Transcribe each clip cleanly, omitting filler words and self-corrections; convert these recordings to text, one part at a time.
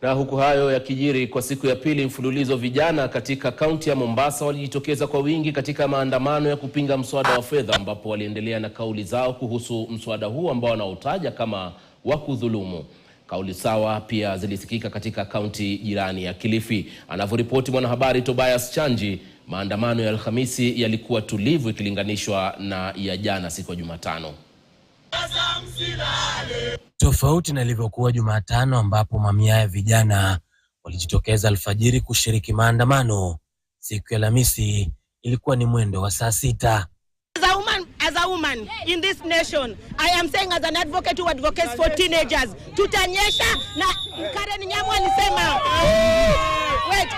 Na huku hayo yakijiri, kwa siku ya pili mfululizo, vijana katika kaunti ya Mombasa walijitokeza kwa wingi katika maandamano ya kupinga mswada wa fedha, ambapo waliendelea na kauli zao kuhusu mswada huu ambao wanautaja kama wa kudhulumu. Kauli sawa pia zilisikika katika kaunti jirani ya Kilifi. Anavyoripoti mwanahabari Tobias Chanji, maandamano ya Alhamisi yalikuwa tulivu ikilinganishwa na ya jana siku ya Jumatano. Tofauti na ilivyokuwa Jumatano ambapo mamia ya vijana walijitokeza alfajiri kushiriki maandamano, siku ya Alhamisi ilikuwa ni mwendo wa saa 6. As a woman in this nation, I am saying as an advocate who advocates for teenagers, tutanyesha na Karen Nyamu alisema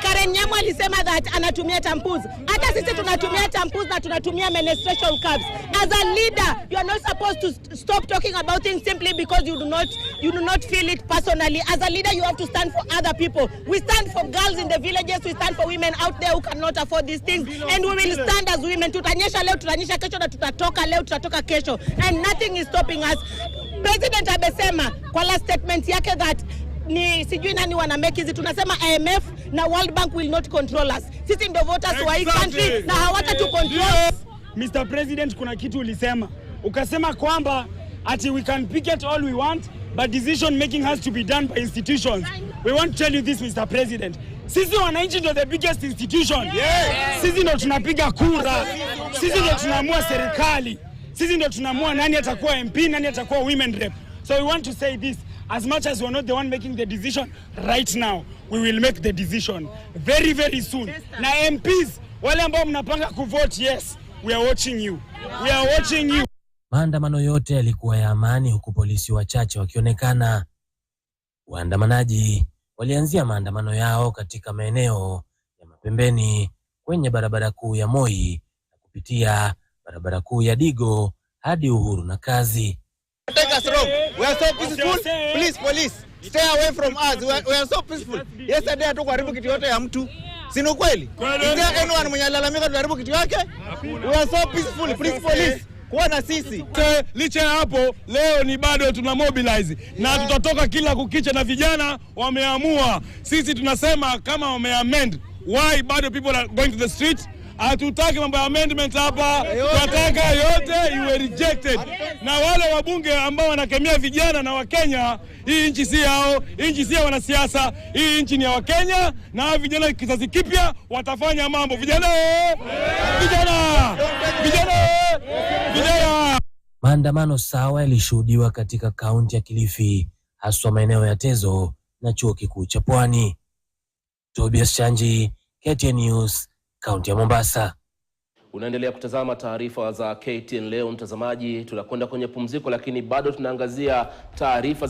Karen Nyamu alisema that anatumia tampons. Hata sisi tunatumia tampons na tunatumia menstruation cups. As a leader, you are not supposed to stop talking about things simply because you do not feel it personally. As a leader, you have to stand for other people. We stand for girls in the villages, we stand for women out there who cannot afford these things, and we will stand as women. Tutanyesha leo, tutanyesha kesho, na tutatoka leo, tutatoka kesho, and nothing is stopping us. President amesema kwa last statement yake that ni sijui nani wana make hizi, tunasema IMF na World Bank will not control us. Sisi ndio voters wa hii country na hawata tu control. Mr. President, kuna kitu ulisema. Ukasema kwamba ati we can picket all we want, but decision making has to be done by institutions. We want to tell you this, Mr. President. Sisi wananchi ndio the biggest institution. Sisi ndio tunapiga kura. Sisi ndio tunaamua serikali. Sisi ndio tunaamua nani atakuwa MP, nani atakuwa women rep. So we want to say this. As much as we are not the one making the decision right now, we will make the decision very, very soon. Na MPs, wale ambao mnapanga kuvote, yes, we are watching you. We are watching you. Maandamano yote yalikuwa ya amani, huku polisi wachache wakionekana. Waandamanaji walianzia maandamano yao katika maeneo ya mapembeni kwenye barabara kuu ya Moi na kupitia barabara kuu ya Digo hadi Uhuru na Kazi. Take us wrong. We are so peaceful. Please, police, stay away from us. We are so peaceful. Yesterday hatuko haribu kitu yote ya mtu. Si ni kweli? Ndio anyone mwenye alalamika tuharibu kitu yake? We are so peaceful. Please, police, kuwa na sisi. Licha ya hapo, leo ni bado tuna mobilize na tutatoka kila kukicha, na vijana wameamua. Sisi tunasema kama wameamend, why bado people are going to the street? Hatutaki mambo ya amendment hapa, tunataka yote iwe rejected. Na wale wabunge ambao wanakemea vijana na Wakenya, hii nchi si yao, hii nchi si ya wanasiasa, hii nchi ni ya Wakenya, na vijana kizazi kipya watafanya mambo. Vijana! Vijana! Vijana! Vijana! Maandamano sawa yalishuhudiwa katika kaunti ya Kilifi, haswa maeneo ya Tezo na chuo kikuu cha Pwani. Tobias Chanji, KTN News, kaunti ya Mombasa. Unaendelea kutazama taarifa za KTN leo, mtazamaji. Tunakwenda kwenye pumziko, lakini bado tunaangazia taarifa